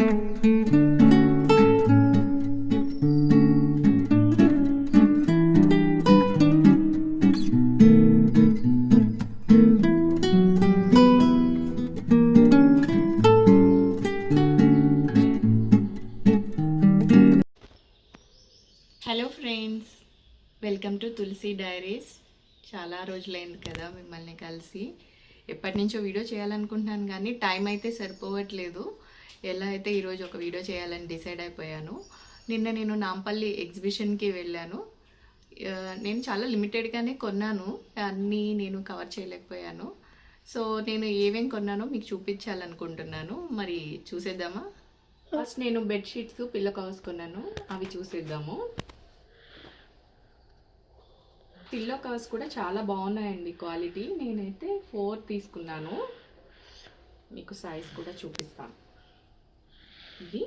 Hello friends, welcome to Tulasi diaries. చాలా రోజులైంది కదా మిమ్మల్ని కలిసి. ఎప్పటి నుంచో వీడియో చేయాలనుకుంటున్నాను కానీ టైం అయితే సరిపోవట్లేదు. ఎలా అయితే ఈరోజు ఒక వీడియో చేయాలని డిసైడ్ అయిపోయాను. నిన్న నేను నాంపల్లి ఎగ్జిబిషన్కి వెళ్ళాను. నేను చాలా లిమిటెడ్గానే కొన్నాను, అన్నీ నేను కవర్ చేయలేకపోయాను. సో నేను ఏమేం కొన్నానో మీకు చూపించాలనుకుంటున్నాను. మరి చూసేద్దామా? ఫస్ట్ నేను బెడ్షీట్స్, పిల్లో కవర్స్ కొన్నాను, అవి చూసేద్దాము. పిల్లో కవర్స్ కూడా చాలా బాగున్నాయండి క్వాలిటీ. నేనైతే 4 తీసుకున్నాను, మీకు సైజ్ కూడా చూపిస్తాను. ఇది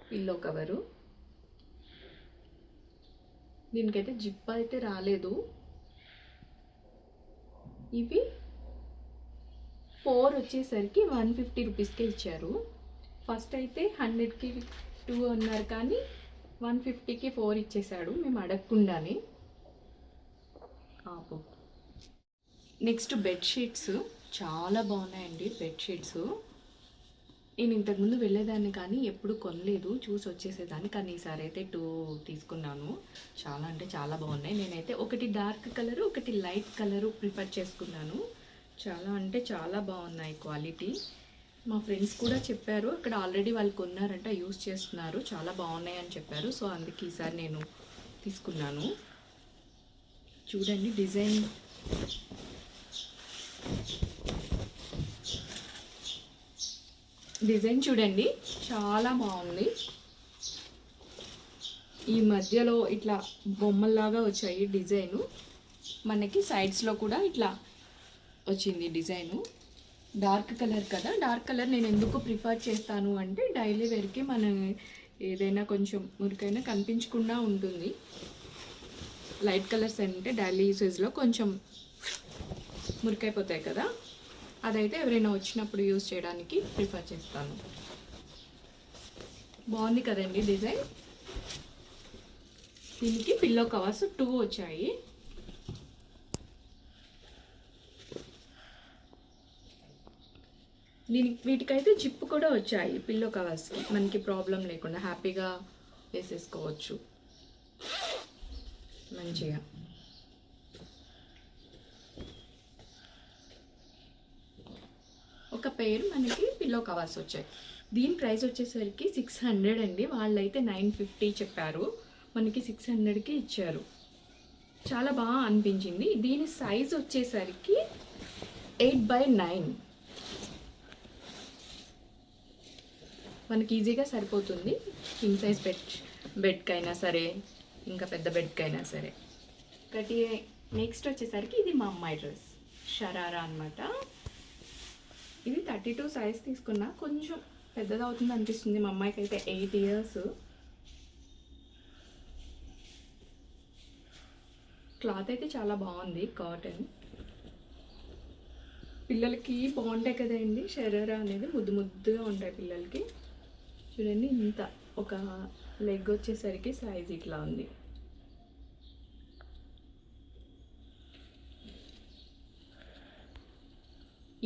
పిల్లో కవరు, దీనికైతే జిప్ అయితే రాలేదు. ఇవి 4 వచ్చేసరికి 150 రూపీస్కే ఇచ్చారు. ఫస్ట్ అయితే 100కి 2 అన్నారు కానీ 150కి 4 ఇచ్చేసాడు మేము అడగకుండానే. నెక్స్ట్ బెడ్షీట్స్ చాలా బాగున్నాయండి. బెడ్షీట్స్ నేను ఇంతకుముందు వెళ్ళేదాన్ని కానీ ఎప్పుడు కొనలేదు, చూసి వచ్చేసేదాన్ని. కానీ ఈసారి అయితే 2 తీసుకున్నాను. చాలా అంటే చాలా బాగున్నాయి. నేనైతే ఒకటి డార్క్ కలరు, ఒకటి లైట్ కలరు ప్రిఫర్ చేసుకున్నాను. చాలా అంటే చాలా బాగున్నాయి క్వాలిటీ. మా ఫ్రెండ్స్ కూడా చెప్పారు, అక్కడ ఆల్రెడీ వాళ్ళు కొన్నారంట, యూస్ చేస్తున్నారు, చాలా బాగున్నాయి అని చెప్పారు. సో అందుకే ఈసారి నేను తీసుకున్నాను. చూడండి డిజైన్, చూడండి చాలా బాగుంది. ఈ మధ్యలో ఇట్లా బొమ్మల్లాగా వచ్చాయి డిజైను. మనకి సైడ్స్లో కూడా ఇట్లా వచ్చింది డిజైను. డార్క్ కలర్ కదా, డార్క్ కలర్ నేను ఎందుకు ప్రిఫర్ చేస్తాను అంటే డైలీ వేర్కి మనం ఏదైనా కొంచెం మురికైనా కనిపించకుండా ఉంటుంది. లైట్ కలర్స్ అంటే డైలీ యూసేజ్లో కొంచెం మురికైపోతాయి కదా, అదైతే ఎవరైనా వచ్చినప్పుడు యూజ్ చేయడానికి ప్రిఫర్ చేస్తాను. బాగుంది కదండి డిజైన్. దీనికి పిల్లో కవర్స్ 2 వచ్చాయి. వీటికైతే జిప్ కూడా వచ్చాయి. పిల్లో కవర్స్కి మనకి ప్రాబ్లం లేకుండా హ్యాపీగా వేసేసుకోవచ్చు మంచిగా. ఒక పేరు మనకి పిల్లో కవర్స్ వచ్చాయి. దీని ప్రైస్ వచ్చేసరికి 600 అండి. వాళ్ళైతే 950 చెప్పారు, మనకి 600కి ఇచ్చారు. చాలా బాగా అనిపించింది. దీని సైజ్ వచ్చేసరికి 8x9, మనకి ఈజీగా సరిపోతుంది. కింగ్ సైజ్ బెడ్కైనా సరే, ఇంకా పెద్ద బెడ్కైనా సరే. ఒకటి నెక్స్ట్ వచ్చేసరికి ఇది మా అమ్మాయి డ్రెస్, షరారా అనమాట. ఇది 32 సైజ్ తీసుకున్నా, కొంచెం పెద్దది అవుతుంది అనిపిస్తుంది. మా అమ్మాయికి అయితే 8 ఇయర్స్. క్లాత్ అయితే చాలా బాగుంది, కాటన్. పిల్లలకి బాగుంటాయి కదండి షరారా అనేది, ముద్దు ముద్దుగా ఉంటాయి పిల్లలకి. చూడండి ఇంత ఒక లెగ్ వచ్చేసరికి సైజ్ ఇట్లా ఉంది.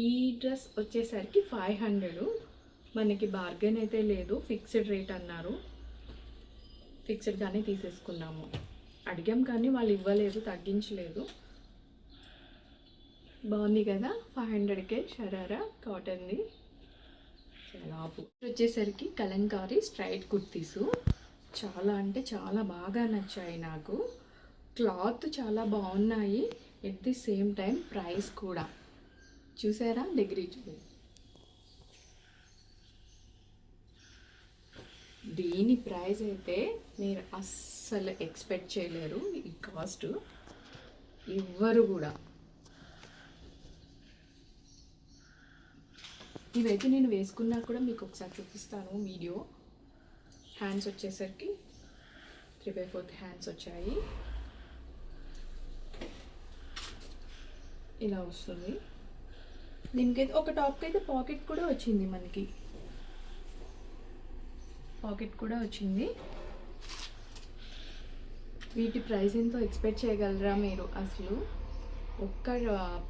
ఈ డ్రెస్ వచ్చేసరికి 500. మనకి బార్గెన్ అయితే లేదు, ఫిక్స్డ్ రేట్ అన్నారు. ఫిక్స్డ్గానే తీసేసుకున్నాము. అడిగాం కానీ వాళ్ళు ఇవ్వలేదు, తగ్గించలేదు. బాగుంది కదా, 500కే షరారా కాటన్ది. చాలా వచ్చేసరికి కలంకారీ స్ట్రైట్ కుర్తీసు చాలా అంటే చాలా బాగా నచ్చాయి నాకు. క్లాత్ చాలా బాగున్నాయి, at the same time price కూడా. చూసారా దగ్గర దీని ప్రైస్ అయితే మీరు అస్సలు ఎక్స్పెక్ట్ చేయలేరు. ఈ కాస్ట్ ఇవ్వరు కూడా. ఇవైతే నేను వేసుకున్నా కూడా మీకు ఒకసారి చూపిస్తాను వీడియో. హ్యాండ్స్ వచ్చేసరికి 3/4 హ్యాండ్స్ వచ్చాయి, ఇలా వస్తుంది. దీనికైతే ఒక టాప్కి అయితే పాకెట్ కూడా వచ్చింది మనకి. పాకెట్ కూడా వచ్చింది. వీటి ప్రైస్ ఎంతో ఎక్స్పెక్ట్ చేయగలరా మీరు? అసలు ఒక్క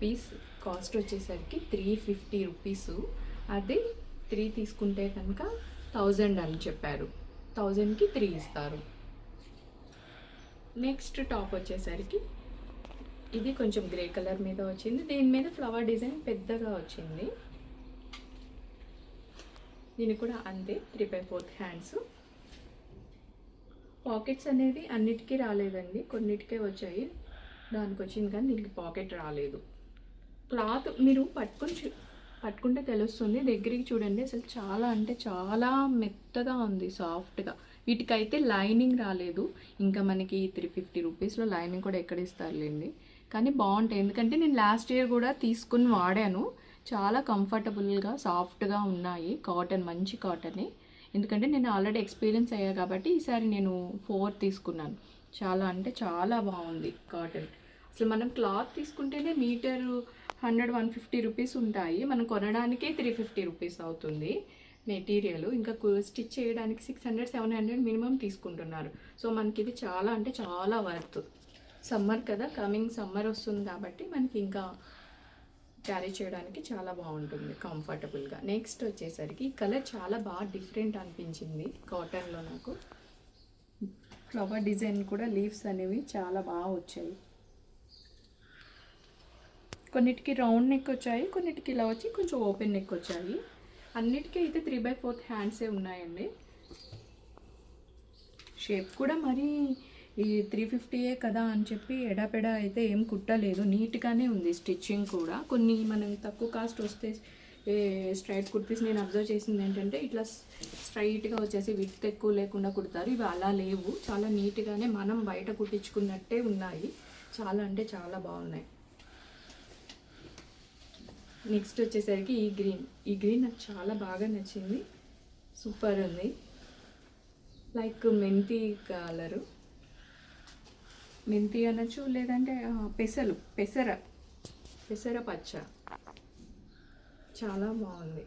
పీస్ కాస్ట్ వచ్చేసరికి 350 రూపీసు. అదే 3 తీసుకుంటే కనుక 1000 అని చెప్పారు. 1000కి 3 ఇస్తారు. నెక్స్ట్ టాప్ వచ్చేసరికి ఇది కొంచెం గ్రే కలర్ మీద వచ్చింది. దీని మీద ఫ్లవర్ డిజైన్ పెద్దగా వచ్చింది. దీనికి కూడా అంతే 3/4 హ్యాండ్స్. పాకెట్స్ అనేది అన్నిటికీ రాలేదండి, కొన్నిటికే వచ్చాయి. దానికి వచ్చింది కానీ దీనికి పాకెట్ రాలేదు. క్లాత్ మీరు పట్టుకుంటే తెలుస్తుంది. దగ్గరికి చూడండి, అసలు చాలా అంటే చాలా మెత్తగా ఉంది, సాఫ్ట్గా. వీటికైతే లైనింగ్ రాలేదు. ఇంకా మనకి 350 రూపీస్లో లైనింగ్ కూడా ఎక్కడ ఇస్తారులేండి. కానీ బాగుంటాయి, ఎందుకంటే నేను లాస్ట్ ఇయర్ కూడా తీసుకుని వాడాను. చాలా కంఫర్టబుల్గా సాఫ్ట్గా ఉన్నాయి. కాటన్, మంచి కాటనే. ఎందుకంటే నేను ఆల్రెడీ ఎక్స్పీరియన్స్ అయ్యా కాబట్టి ఈసారి నేను 4 తీసుకున్నాను. చాలా అంటే చాలా బాగుంది కాటన్. అసలు మనం క్లాత్ తీసుకుంటేనే మీటరు 100-150 రూపీస్ ఉంటాయి. మనం కొనడానికే 350 రూపీస్ అవుతుంది మెటీరియల్. ఇంకా స్టిచ్ చేయడానికి 600-700 మినిమం తీసుకుంటున్నారు. సో మనకి ఇది చాలా అంటే చాలా వర్త్. సమ్మర్ కదా, కమింగ్ సమ్మర్ వస్తుంది కాబట్టి మనకి ఇంకా క్యారీ చేయడానికి చాలా బాగుంటుంది కంఫర్టబుల్గా. నెక్స్ట్ వచ్చేసరికి కలర్ చాలా బాగా డిఫరెంట్ అనిపించింది కాటన్లో నాకు. ఫ్లవర్ డిజైన్ కూడా, లీవ్స్ అనేవి చాలా బాగా వచ్చాయి. కొన్నిటికి రౌండ్ నెక్ వచ్చాయి, కొన్నిటికి ఇలా వచ్చి కొంచెం ఓపెన్ నెక్ వచ్చాయి. అన్నిటికీ అయితే 3/4 హ్యాండ్సే ఉన్నాయండి. షేప్ కూడా మరీ ఈ 350ఏ కదా అని చెప్పి ఎడాపెడా అయితే ఏం కుట్టలేదు, నీట్గానే ఉంది. స్టిచ్చింగ్ కూడా కొన్ని మనం తక్కువ కాస్ట్ వస్తే స్ట్రైట్ కుర్తీస్ నేను అబ్జర్వ్ చేసింది ఏంటంటే ఇట్లా స్ట్రైట్గా వచ్చేసి విడ్త్ ఎక్కువ లేకుండా కుడతారు. ఇవి అలా లేవు, చాలా నీట్గానే మనం బయట కుట్టించుకున్నట్టే ఉన్నాయి. చాలా అంటే చాలా బాగున్నాయి. నెక్స్ట్ వచ్చేసరికి ఈ గ్రీన్ నాకు చాలా బాగా నచ్చింది. సూపర్ ఉంది. లైక్ మెంతి కలరు, మెంతి అనొచ్చు, లేదంటే పెసర పచ్చ. చాలా బాగుంది.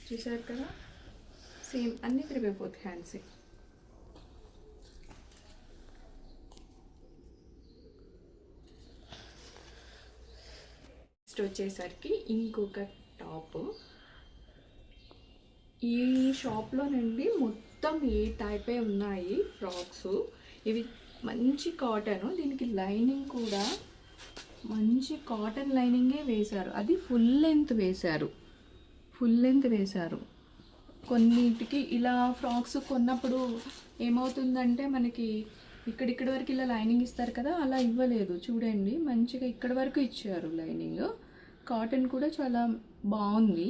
చూసారు కదా, సేమ్ అన్ని 3/4 హ్యాండ్సే. నెక్స్ట్ వచ్చేసరికి ఇంకొక టాప్. ఈ షాప్లో నుండి మొత్తం ఏ టైపే ఉన్నాయి ఫ్రాక్స్. ఇవి మంచి కాటన్, దీనికి లైనింగ్ కూడా మంచి కాటన్ లైనింగే వేశారు. అది ఫుల్ లెంత్ వేశారు. కొన్నిటికి ఇలా ఫ్రాక్స్ కొన్నప్పుడు ఏమవుతుందంటే మనకి ఇక్కడి వరకు ఇలా లైనింగ్ ఇస్తారు కదా, అలా ఇవ్వలేదు. చూడండి, మంచిగా ఇక్కడ వరకు ఇచ్చారు లైనింగ్. కాటన్ కూడా చాలా బాగుంది.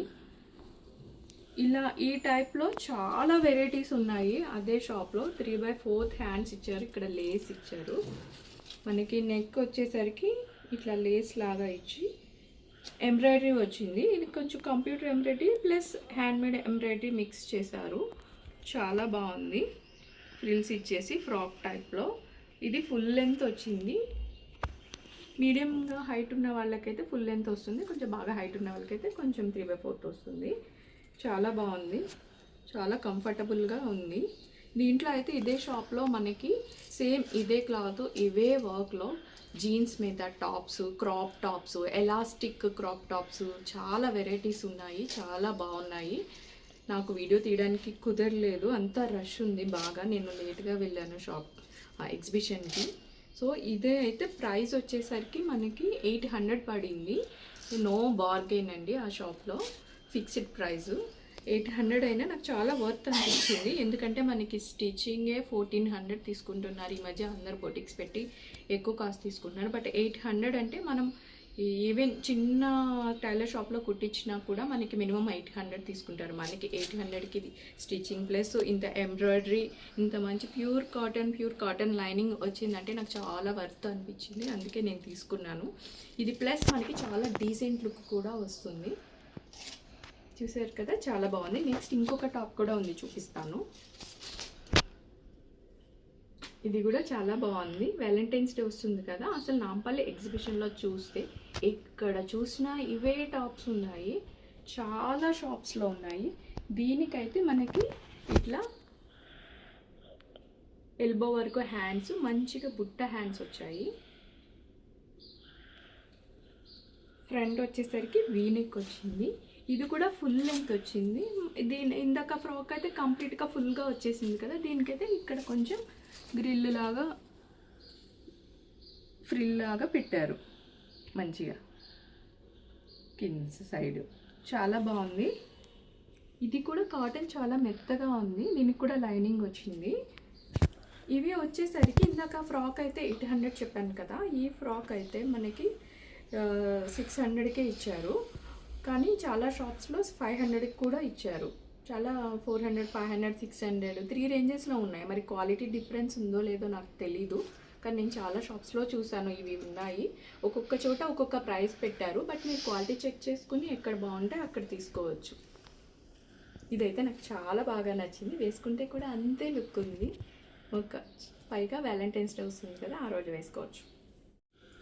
ఇలా ఈ టైప్లో చాలా వెరైటీస్ ఉన్నాయి అదే షాప్లో. 3/4 హ్యాండ్స్ ఇచ్చారు, ఇక్కడ లేస్ ఇచ్చారు. మనకి నెక్ వచ్చేసరికి ఇట్లా లేస్ లాగా ఇచ్చి ఎంబ్రాయిడరీ వచ్చింది. ఇది కొంచెం computer embroidery plus handmade embroidery mix చేశారు. చాలా బాగుంది. ఫ్రిల్స్ ఇచ్చేసి ఫ్రాక్ టైప్లో. ఇది ఫుల్ లెంత్ వచ్చింది. మీడియంగా హైట్ ఉన్న వాళ్ళకైతే ఫుల్ లెంత్ వస్తుంది, కొంచెం బాగా హైట్ ఉన్న వాళ్ళకైతే కొంచెం 3/4 వస్తుంది. చాలా బాగుంది, చాలా కంఫర్టబుల్గా ఉంది. దీంట్లో అయితే ఇదే షాప్లో మనకి సేమ్ ఇదే క్లాత్, ఇవే వర్క్లో జీన్స్ మీద tops, crop tops, elastic crop tops, చాలా వెరైటీస్ ఉన్నాయి. చాలా బాగున్నాయి. నాకు వీడియో తీయడానికి కుదరలేదు, అంత రష్ ఉంది బాగా. నేను లేట్గా వెళ్ళాను ఎగ్జిబిషన్కి. సో ఇదే అయితే ప్రైస్ వచ్చేసరికి మనకి 800 పడింది. నో బార్గెన్ అండి ఆ షాప్లో. ఫిక్స్డ్ ప్రైస్ 800 అయినా నాకు చాలా వర్త్ అనిపించింది. ఎందుకంటే మనకి స్టిచ్చింగే 1400 తీసుకుంటున్నారు ఈ మధ్య. అందరు బొటిక్స్ పెట్టి ఎక్కువ కాస్ట్ తీసుకుంటున్నారు. బట్ 800 అంటే మనం ఈవెన్ చిన్న టైలర్ షాప్లో కుట్టించినా కూడా మనకి మినిమం 800 తీసుకుంటారు. మనకి 800కి స్టిచ్చింగ్ ప్లస్ ఇంత ఎంబ్రాయిడరీ, ఇంత మంచి ప్యూర్ కాటన్ లైనింగ్ వచ్చిందంటే నాకు చాలా వర్త్ అనిపించింది. అందుకే నేను తీసుకున్నాను. ఇది ప్లస్ మనకి చాలా డీసెంట్ లుక్ కూడా వస్తుంది. చూసారు కదా, చాలా బాగుంది. నెక్స్ట్ ఇంకొక టాప్ కూడా ఉంది, చూపిస్తాను. ఇది కూడా చాలా బాగుంది. వ్యాలంటైన్స్ డే వస్తుంది కదా, అసలు నాంపల్లి ఎగ్జిబిషన్లో చూస్తే ఎక్కడ చూసినా ఇవే టాప్స్ ఉన్నాయి. చాలా షాప్స్లో ఉన్నాయి. దీనికైతే మనకి ఇట్లా ఎల్బో వరకు హ్యాండ్స్, మంచిగా బుట్ట హ్యాండ్స్ వచ్చాయి. ఫ్రంట్ వచ్చేసరికి వీనెక్ వచ్చింది. ఇది కూడా ఫుల్ లెంత్ వచ్చింది. దీని ఇందాక ఫ్రాక్ అయితే కంప్లీట్గా ఫుల్గా వచ్చేసింది కదా, దీనికైతే ఇక్కడ కొంచెం గ్రిల్ లాగా ఫ్రిల్ లాగా పెట్టారు మంచిగా కింద సైడ్. చాలా బాగుంది. ఇది కూడా కాటన్ చాలా మెత్తగా ఉంది. దీనికి కూడా లైనింగ్ వచ్చింది. ఇవి వచ్చేసరికి ఇందాక ఫ్రాక్ అయితే 800 చెప్పాను కదా, ఈ ఫ్రాక్ అయితే మనకి 600కే ఇచ్చారు. కానీ చాలా షాప్స్లో 500కి కూడా ఇచ్చారు. చాలా 400, 500, 600, 3 రేంజెస్లో ఉన్నాయి. మరి క్వాలిటీ డిఫరెన్స్ ఉందో లేదో నాకు తెలీదు, కానీ నేను చాలా షాప్స్లో చూసాను ఇవి ఉన్నాయి. ఒక్కొక్క చోట ఒక్కొక్క ప్రైస్ పెట్టారు. బట్ మీరు క్వాలిటీ చెక్ చేసుకుని ఎక్కడ బాగుంటే అక్కడ తీసుకోవచ్చు. ఇదైతే నాకు చాలా బాగా నచ్చింది. వేసుకుంటే కూడా అంతే లుక్ ఉంది. పైగా వ్యాలంటైన్స్ డే వస్తుంది కదా, ఆ రోజు వేసుకోవచ్చు.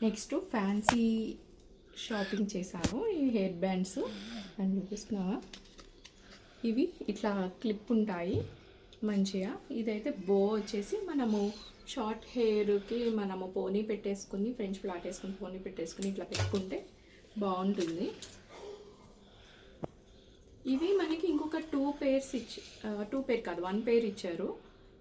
నెక్స్ట్ ఫ్యాన్సీ షాపింగ్ చేశాను. ఈ హెయిర్ బ్యాండ్స్ అని చూపిస్తున్నావా, ఇవి ఇట్లా క్లిప్ ఉంటాయి మంచిగా. ఇదైతే బో వచ్చేసి మనము షార్ట్ హెయిర్కి మనము పోనీ పెట్టేసుకుని, ఫ్రెంచ్ ఫ్లాట్ వేసుకుని పోనీ పెట్టేసుకుని ఇట్లా పెట్టుకుంటే బాగుంటుంది. ఇవి మనకి ఇంకొక 2 పేర్స్ టూ పేర్ కాదు 1 పేర్ ఇచ్చారు.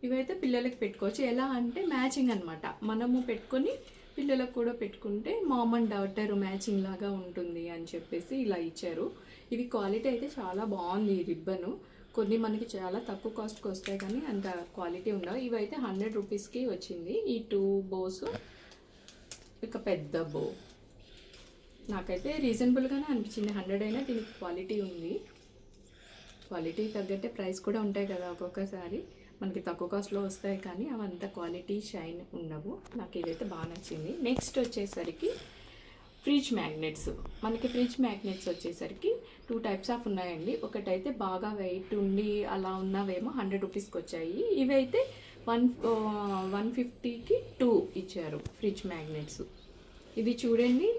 ఇవైతే పిల్లలకి పెట్టుకోవచ్చు. ఎలా అంటే మ్యాచింగ్ అనమాట. మనము పెట్టుకొని పిల్లలకు కూడా పెట్టుకుంటే మామ్ అండ్ డాటర్ మ్యాచింగ్ లాగా ఉంటుంది అని చెప్పేసి ఇలా ఇచ్చారు. ఇవి క్వాలిటీ అయితే చాలా బాగుంది. ఈ రిబ్బను కొన్ని మనకి చాలా తక్కువ కాస్ట్కి వస్తాయి కానీ అంత క్వాలిటీ ఉండవు. ఇవైతే 100 రూపీస్కి వచ్చింది. ఈ 2 బోస్, ఇక పెద్ద బో నాకైతే రీజనబుల్గానే అనిపించింది. 100 అయినా దీనికి క్వాలిటీ ఉంది. క్వాలిటీ తగ్గట్టే ప్రైస్ కూడా ఉంటాయి కదా, ఒక్కొక్కసారి మనకి తక్కువ కాస్ట్లో వస్తాయి కానీ అవంత క్వాలిటీ షైన్ ఉండవు. నాకు ఇదైతే బాగా నచ్చింది. నెక్స్ట్ వచ్చేసరికి ఫ్రిడ్జ్ మ్యాగ్నెట్స్. మనకి ఫ్రిడ్జ్ మ్యాగ్నెట్స్ వచ్చేసరికి 2 టైప్స్ ఆఫ్ ఉన్నాయండి. ఒకటైతే బాగా వెయిట్ ఉండి అలా ఉన్నవేమో 100 రూపీస్కి వచ్చాయి. ఇవైతే 150కి 2 ఇచ్చారు ఫ్రిడ్జ్ మ్యాగ్నెట్స్. ఇది చూడండి,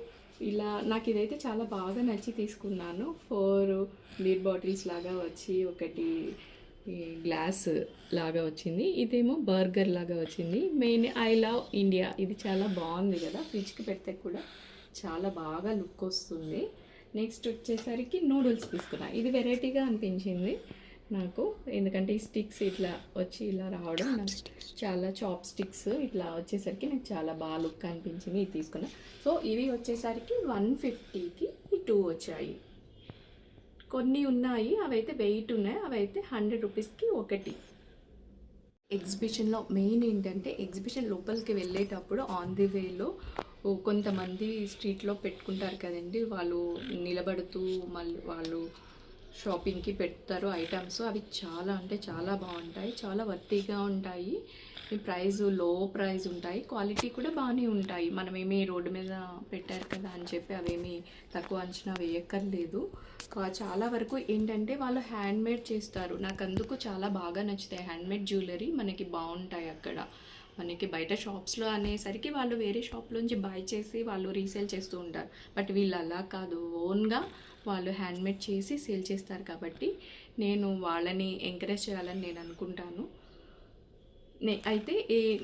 ఇలా నాకు ఇదైతే చాలా బాగా నచ్చి తీసుకున్నాను. 4 లీడ్ బాటిల్స్ లాగా వచ్చి, ఒకటి గ్లాస్ లాగా వచ్చింది, ఇదేమో బర్గర్ లాగా వచ్చింది. మెయిన్ ఐ లవ్ ఇండియా, ఇది చాలా బాగుంది కదా, ఫ్రిడ్జ్కి పెడితే కూడా చాలా బాగా లుక్ వస్తుంది. నెక్స్ట్ వచ్చేసరికి నూడిల్స్ తీసుకున్నా. ఇది వెరైటీగా అనిపించింది నాకు, ఎందుకంటే ఈ స్టిక్స్ ఇట్లా వచ్చి ఇలా రావడం నాకు చాలా, చాప్ స్టిక్స్ ఇట్లా వచ్చేసరికి నాకు చాలా బాగా లుక్ అనిపించింది. ఇది తీసుకున్నా. సో ఇవి వచ్చేసరికి 150కి 2 వచ్చాయి. కొన్ని ఉన్నాయి అవైతే వెయిట్ ఉన్నాయి, అవైతే 100 రూపీస్కి ఒకటి. ఎగ్జిబిషన్లో మెయిన్ ఏంటంటే, ఎగ్జిబిషన్ లోపలికి వెళ్ళేటప్పుడు ఆన్ ది వేలో కొంతమంది స్ట్రీట్లో పెట్టుకుంటారు కదండి, వాళ్ళు నిలబడుతూ మళ్ళీ వాళ్ళు షాపింగ్కి పెడతారు ఐటమ్స్. అవి చాలా అంటే చాలా బాగుంటాయి, చాలా వర్తీగా ఉంటాయి. ప్రైస్ లో ప్రైస్ ఉంటాయి, క్వాలిటీ కూడా బాగానే ఉంటాయి. మనమేమి రోడ్డు మీద పెట్టారు కదా అని చెప్పి అవేమి తక్కువ అంచనా వేయక్కర్లేదు. చాలా వరకు ఏంటంటే వాళ్ళు హ్యాండ్మేడ్ చేస్తారు. నాకు అందుకు చాలా బాగా నచ్చుతాయి. హ్యాండ్మేడ్ జ్యువెలరీ మనకి బాగుంటాయి అక్కడ. మనకి బయట షాప్స్లో అనేసరికి వాళ్ళు వేరే షాప్లోంచి బై చేసి వాళ్ళు రీసేల్ చేస్తూ ఉంటారు. బట్ వీళ్ళు అలా కాదు, ఓన్గా వాళ్ళు హ్యాండ్మేడ్ చేసి సేల్ చేస్తారు. కాబట్టి నేను వాళ్ళని ఎంకరేజ్ చేయాలని నేను అనుకుంటాను. అయితే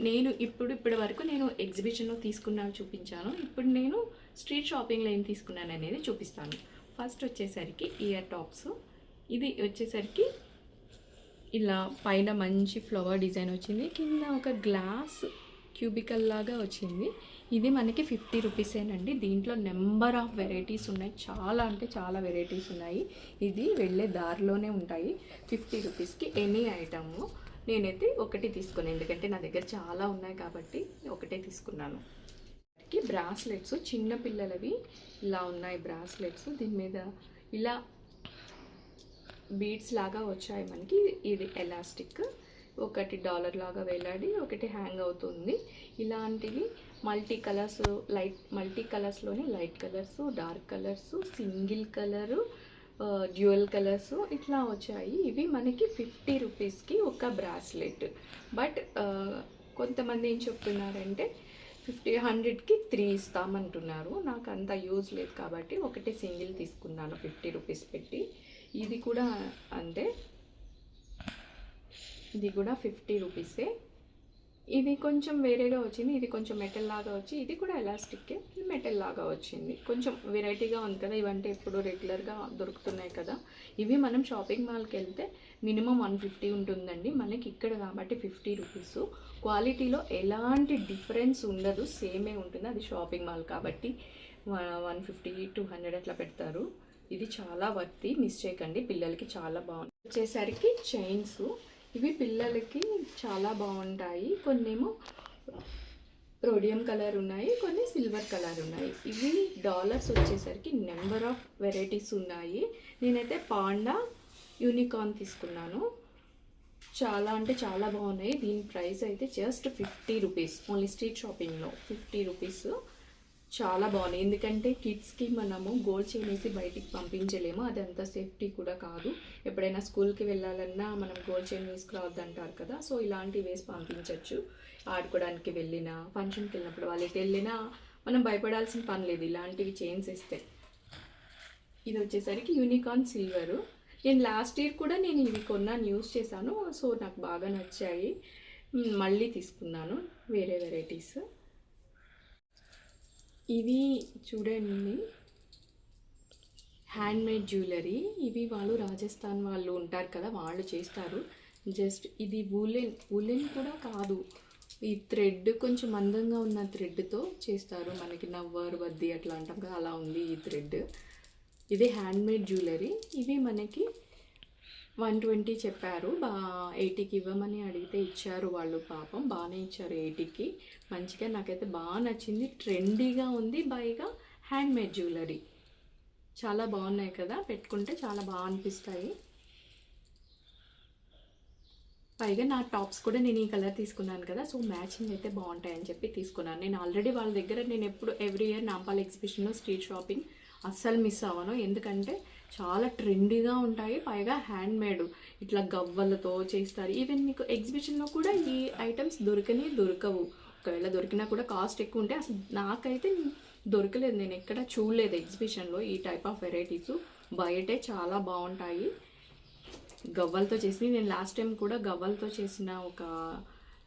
నేను ఇప్పటి వరకు నేను ఎగ్జిబిషన్లో తీసుకున్నవి చూపించాను. ఇప్పుడు నేను స్ట్రీట్ షాపింగ్లో ఏం తీసుకున్నాను అనేది చూపిస్తాను. ఫస్ట్ వచ్చేసరికి ఇయర్ టాప్స్. ఇది వచ్చేసరికి ఇలా పైన మంచి ఫ్లవర్ డిజైన్ వచ్చింది, కింద ఒక గ్లాస్ క్యూబికల్ లాగా వచ్చింది. ఇది మనకి 50 రూపీసేనండి. దీంట్లో నెంబర్ ఆఫ్ వెరైటీస్ ఉన్నాయి, చాలా అంటే చాలా వెరైటీస్ ఉన్నాయి. ఇది వెళ్ళే దారిలోనే ఉంటాయి. 50 రూపీస్కి ఎనీ ఐటము. నేనైతే ఒకటి తీసుకున్నాను, ఎందుకంటే నా దగ్గర చాలా ఉన్నాయి కాబట్టి ఒకటే తీసుకున్నాను. బ్రాస్లెట్స్ చిన్న పిల్లలవి ఇలా ఉన్నాయి బ్రాస్లెట్స్. దీని మీద ఇలా బీడ్స్ లాగా వచ్చాయి మనకి. ఇది ఎలాస్టిక్, ఒకటి డాలర్ లాగా వేలాడి ఒకటి హ్యాంగ్ అవుతుంది. ఇలాంటివి మల్టీ కలర్స్, మల్టీ కలర్స్లోనే light colours, dark colours, single colour, dual colours ఇట్లా వచ్చాయి. ఇవి మనకి 50 రూపీస్కి ఒక బ్రాస్లెట్. బట్ కొంతమంది ఏం చెప్తున్నారంటే 100కి 3 ఇస్తామంటున్నారు. నాకు అంత యూజ్ లేదు కాబట్టి ఒకటే సింగిల్ తీసుకున్నాను 50 రూపీస్ పెట్టి. ఇది కూడా అంతే, ఇది కూడా 50 రూపీసే. ఇది కొంచెం వేరేగా వచ్చింది, ఇది కొంచెం మెటల్ లాగా వచ్చి, ఇది కూడా ఎలాస్టిక్కే, ఇది మెటల్ లాగా వచ్చింది. కొంచెం వెరైటీగా ఉంది కదా, ఇవంటే ఎప్పుడు రెగ్యులర్గా దొరుకుతున్నాయి కదా. ఇవి మనం షాపింగ్ మాల్కి వెళ్తే మినిమం 150 ఉంటుందండి, మనకి ఇక్కడ కాబట్టి 50 రూపీస్. క్వాలిటీలో ఎలాంటి డిఫరెన్స్ ఉండదు, సేమే ఉంటుంది. అది షాపింగ్ మాల్ కాబట్టి 150 200 అట్లా పెడతారు. ఇది చాలా వర్తి, మిస్ చేయకండి, పిల్లలకి చాలా బాగుంది. వచ్చేసరికి చైన్స్, ఇవి పిల్లలకి చాలా బాగుంటాయి. కొన్నేమో రోడియం కలర్ ఉన్నాయి, కొన్ని సిల్వర్ కలర్ ఉన్నాయి. ఇవి డాలర్స్ వచ్చేసరికి నెంబర్ ఆఫ్ వెరైటీస్ ఉన్నాయి. నేనైతే పాండా యూనికార్న్ తీసుకున్నాను, చాలా అంటే చాలా బాగున్నాయి. దీని ప్రైస్ అయితే జస్ట్ 50 రూపీస్, ఓన్లీ స్ట్రీట్ షాపింగ్లో 50 రూపీస్. చాలా బాగున్నాయి, ఎందుకంటే కిడ్స్కి మనము గోల్డ్ చైన్ వేసి బయటికి పంపించలేము, అది అంత సేఫ్టీ కూడా కాదు. ఎప్పుడైనా స్కూల్కి వెళ్ళాలన్నా మనం గోల్డ్ చైన్ వేసుకురావద్దు అంటారు కదా, సో ఇలాంటివి వేసి పంపించవచ్చు. ఆడుకోవడానికి వెళ్ళినా, ఫంక్షన్కి వెళ్ళినప్పుడు వాళ్ళకి వెళ్ళినా మనం భయపడాల్సిన పని లేదు ఇలాంటివి చైన్స్ ఇస్తే. ఇది వచ్చేసరికి యూనికార్న్ సిల్వరు. నేను లాస్ట్ ఇయర్ కూడా నేను ఇవి కొన్నాను, యూస్ చేశాను, సో నాకు బాగా నచ్చాయి, మళ్ళీ తీసుకున్నాను వేరే వెరైటీస్. ఇవి చూడండి, హ్యాండ్మేడ్ జ్యువెలరీ. ఇవి వాళ్ళు రాజస్థాన్ వాళ్ళు ఉంటారు కదా, వాళ్ళు చేస్తారు. జస్ట్ ఇది వూలెన్ కూడా కాదు, ఈ థ్రెడ్ కొంచెం మందంగా ఉన్న థ్రెడ్తో చేస్తారు. మనకి నవ్వర్ వద్ది అట్లా అంటాం కదా, అలా ఉంది ఈ థ్రెడ్. ఇది హ్యాండ్మేడ్ జ్యువెలరీ. ఇవి మనకి 120 చెప్పారు, 80కి ఇవ్వమని అడిగితే ఇచ్చారు వాళ్ళు, పాపం బాగానే ఇచ్చారు 80కి. మంచిగా నాకైతే బాగా నచ్చింది, ట్రెండీగా ఉంది, పైగా హ్యాండ్మేడ్ జ్యువెలరీ చాలా బాగున్నాయి కదా, పెట్టుకుంటే చాలా బాగా అనిపిస్తాయి. పైగా నా టాప్స్ కూడా నేను ఈ కలర్ తీసుకున్నాను కదా, సో మ్యాచింగ్ అయితే బాగుంటాయని చెప్పి తీసుకున్నాను. నేను ఆల్రెడీ వాళ్ళ దగ్గర నేను ఎప్పుడు ఎవ్రీ ఇయర్ నాంపల్లి ఎగ్జిబిషన్లో స్ట్రీట్ షాపింగ్ అస్సలు మిస్ అవ్వను, ఎందుకంటే చాలా ట్రెండీగా ఉంటాయి. పైగా హ్యాండ్మేడ్ ఇట్లా గవ్వలతో చేస్తారు. ఈవెన్ మీకు ఎగ్జిబిషన్లో కూడా ఈ ఐటమ్స్ దొరకవు, ఒకవేళ దొరికినా కూడా కాస్ట్ ఎక్కువ ఉంటే. అసలు నాకైతే దొరకలేదు, నేను ఎక్కడ చూడలేదు ఎగ్జిబిషన్లో ఈ టైప్ ఆఫ్ వెరైటీస్. బయటే చాలా బాగుంటాయి గవ్వలతో చేసి. నేను లాస్ట్ టైం కూడా గవ్వలతో చేసిన ఒక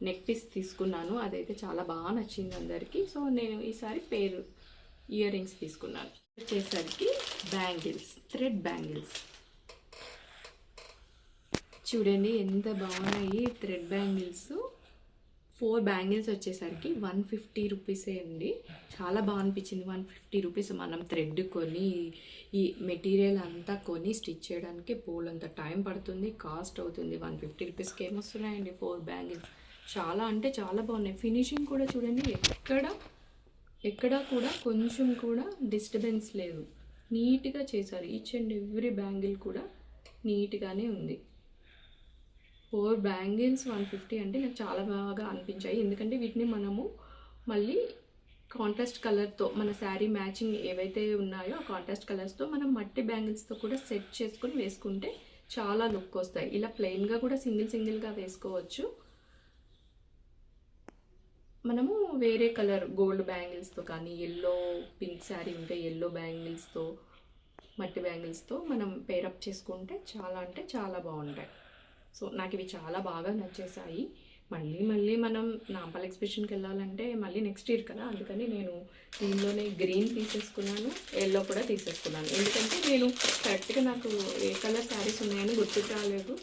నెక్ పీస్ తీసుకున్నాను, అదైతే చాలా బాగా నచ్చింది అందరికీ. సో నేను ఈసారి ఇయర్ రింగ్స్ తీసుకున్నాను. వచ్చేసరికి బ్యాంగిల్స్, థ్రెడ్ బ్యాంగిల్స్ చూడండి ఎంత బాగున్నాయి థ్రెడ్ బ్యాంగిల్స్. 4 బ్యాంగిల్స్ వచ్చేసరికి 150 రూపీసే అండి, చాలా బాగా అనిపించింది. 150 రూపీస్, మనం థ్రెడ్ కొని ఈ మెటీరియల్ అంతా కొని స్టిచ్ చేయడానికి పోలంత టైం పడుతుంది, కాస్ట్ అవుతుంది. 150 రూపీస్కి ఏమొస్తున్నాయండి 4 బ్యాంగిల్స్, చాలా అంటే చాలా బాగున్నాయి. ఫినిషింగ్ కూడా చూడండి, ఎక్కడ కూడా కొంచెం కూడా డిస్టర్బెన్స్ లేదు, నీట్గా చేశారు. ఈచ్ అండ్ ఎవ్రీ బ్యాంగిల్ కూడా నీట్గానే ఉంది. 4 బ్యాంగిల్స్ 150 అంటే నాకు చాలా బాగా అనిపించాయి, ఎందుకంటే వీటిని మనము మళ్ళీ కాంట్రాస్ట్ కలర్తో మన శారీ మ్యాచింగ్ ఏవైతే ఉన్నాయో ఆ కాంట్రాస్ట్ కలర్స్తో మనం మట్టి బ్యాంగిల్స్తో కూడా సెట్ చేసుకొని వేసుకుంటే చాలా లుక్ వస్తాయి. ఇలా ప్లెయిన్గా కూడా సింగిల్గా వేసుకోవచ్చు. మనము వేరే కలర్ గోల్డ్ బ్యాంగిల్స్తో కానీ, ఎల్లో పింక్ శారీ ఉంటే ఎల్లో బ్యాంగిల్స్తో, మట్టి బ్యాంగిల్స్తో మనం పేరప్ చేసుకుంటే చాలా అంటే చాలా బాగుంటాయి. సో నాకు ఇవి చాలా బాగా నచ్చేసాయి. మళ్ళీ మనం నాంపల్లి ఎగ్జిబిషన్కి వెళ్ళాలంటే మళ్ళీ నెక్స్ట్ ఇయర్ కదా, అందుకని నేను దీనిలోనే గ్రీన్ తీసేసుకున్నాను, ఎల్లో కూడా తీసేసుకున్నాను. ఎందుకంటే నేను కరెక్ట్గా నాకు ఏ కలర్ శారీస్ ఉన్నాయని గుర్తుకు రాలేదు,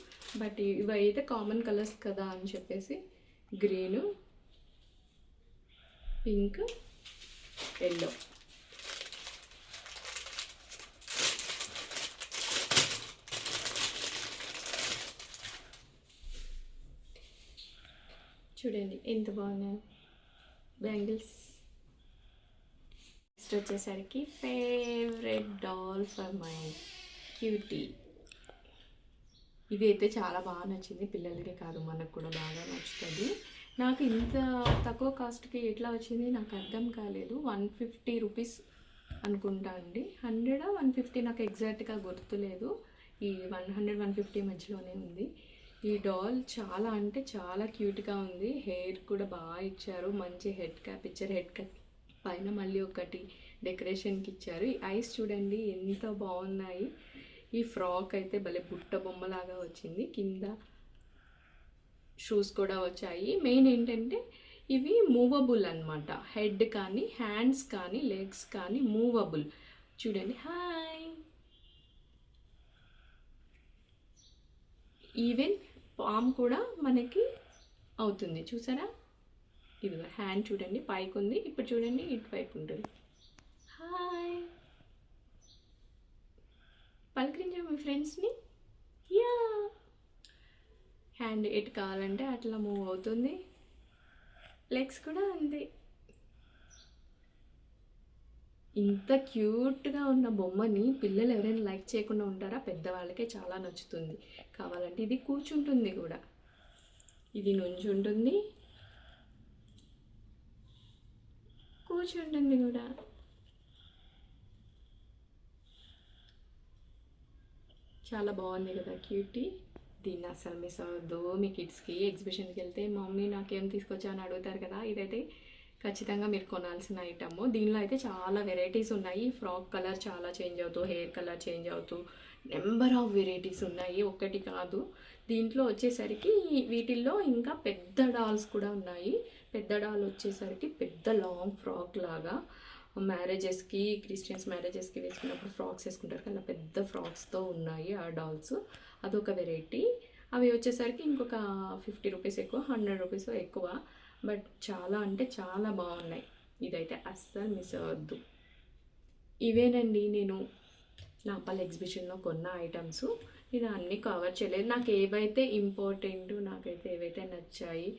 బట్ ఇవి అయితే కామన్ కలర్స్ కదా అని చెప్పేసి గ్రీను, పింక్, ఎల్లో. చూడండి ఎంత బాగున్నాయి బ్యాంగిల్స్. నెక్స్ట్ వచ్చేసరికి favourite doll for my cutie. ఇది అయితే చాలా బాగా నచ్చింది, పిల్లలకే కాదు మనకు కూడా బాగా నచ్చుతుంది. నాకు ఇంత తక్కువ కాస్ట్కి ఎట్లా వచ్చింది నాకు అర్థం కాలేదు. 150 రూపీస్ అనుకుంటా అండి, 100 150 నాకు ఎగ్జాక్ట్గా గుర్తులేదు. ఈ 100-150 మధ్యలోనే ఉంది. ఈ డాల్ చాలా అంటే చాలా క్యూట్గా ఉంది, హెయిర్ కూడా బాగా ఇచ్చారు, మంచి హెడ్ క్యాప్ ఇచ్చారు, హెడ్ క్యాప్ పైన మళ్ళీ ఒకటి డెకరేషన్కి ఇచ్చారు. ఈ ఐస్ చూడండి ఎంత బాగున్నాయి. ఈ ఫ్రాక్ అయితే భలే బుట్ట బొమ్మలాగా వచ్చింది, కింద షూస్ కూడా వచ్చాయి. మెయిన్ ఏంటంటే ఇవి మూవబుల్ అన్నమాట. హెడ్ కానీ హ్యాండ్స్ కానీ లెగ్స్ కానీ మూవబుల్. చూడండి, హాయ్. ఈవెన్ పామ్ కూడా మనకి అవుతుంది, చూసారా? ఇది హ్యాండ్ చూడండి పైకి ఉంది, ఇప్పుడు చూడండి ఇటువైపు ఉంటుంది. హాయ్, పలకరించా మీ ఫ్రెండ్స్ని. యా, హ్యాండ్ ఎటు కావాలంటే అట్లా మూవ్ అవుతుంది, లెగ్స్ కూడా అంతే. ఇంత క్యూట్గా ఉన్న బొమ్మని పిల్లలు ఎవరైనా లైక్ చేయకుండా ఉంటారా? పెద్దవాళ్ళకే చాలా నచ్చుతుంది. కావాలంటే ఇది కూర్చుంటుంది కూడా, ఇది నుంచుంటుంది, కూర్చుంటుంది కూడా. చాలా బాగుంది కదా క్యూటీ. దీన్ని అసలు మిస్ అవ్వద్దు. మీ కిడ్స్కి ఎగ్జిబిషన్కి వెళ్తే మమ్మీ నాకేం తీసుకొచ్చా అని అడుగుతారు కదా, ఇదైతే ఖచ్చితంగా మీరు కొనాల్సిన ఐటమ్. దీనిలో అయితే చాలా వెరైటీస్ ఉన్నాయి. ఫ్రాక్ కలర్ చాలా చేంజ్ అవుతూ, హెయిర్ కలర్ చేంజ్ అవుతూ, నెంబర్ ఆఫ్ వెరైటీస్ ఉన్నాయి, ఒక్కటి కాదు. దీంట్లో వచ్చేసరికి వీటిల్లో ఇంకా పెద్ద డాల్స్ కూడా ఉన్నాయి. పెద్ద డాల్ వచ్చేసరికి పెద్ద లాంగ్ ఫ్రాక్ లాగా, మ్యారేజెస్కి, క్రిస్టియన్స్ మ్యారేజెస్కి వేసుకున్నప్పుడు ఫ్రాక్స్ వేసుకుంటారు కదా, పెద్ద ఫ్రాక్స్తో ఉన్నాయి ఆ డాల్స్. అదొక వెరైటీ. అవి వచ్చేసరికి ఇంకొక 50 రూపీస్ ఎక్కువ, 100 రూపీస్ ఎక్కువ. బట్ చాలా అంటే చాలా బాగున్నాయి. ఇదైతే అస్సలు మిస్ అవ్వద్దు. ఇవేనండి నేను నాపల్ ఎగ్జిబిషన్లో కొన్న ఐటమ్స్. నేను అన్నీ కవర్ చేయలేదు. నాకు ఏవైతే ఇంపార్టెంట్, నాకైతే ఏవైతే నచ్చాయి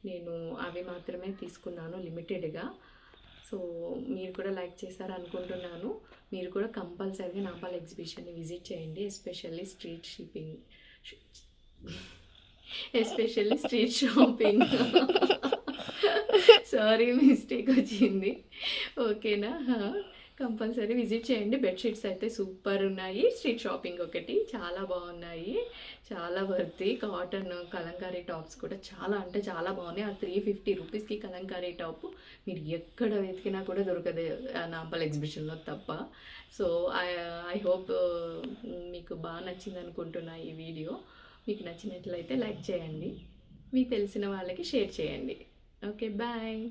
నేను అవి మాత్రమే తీసుకున్నాను లిమిటెడ్గా. సో మీరు కూడా లైక్ చేస్తారు అనుకుంటున్నాను. మీరు కూడా కంపల్సరీగా నాపాల్ ఎగ్జిబిషన్ని విజిట్ చేయండి, especially street shopping. Sorry, mistake వచ్చింది. ఓకేనా? కంపల్సరీ విజిట్ చేయండి. బెడ్షీట్స్ అయితే సూపర్ ఉన్నాయి. స్ట్రీట్ షాపింగ్ ఒకటి చాలా బాగున్నాయి, చాలా వర్తి. కాటన్ కలంకారీ టాప్స్ కూడా చాలా అంటే చాలా బాగున్నాయి. ఆ 350 రూపీస్కి కలంకారీ టాప్ మీరు ఎక్కడ వెతికినా కూడా దొరకదు నాంపల్ ఎగ్జిబిషన్లో తప్ప. సో ఐ హోప్ మీకు బాగా నచ్చింది అనుకుంటున్నా ఈ వీడియో. మీకు నచ్చినట్లయితే లైక్ చేయండి, మీకు తెలిసిన వాళ్ళకి షేర్ చేయండి. Okay, bye.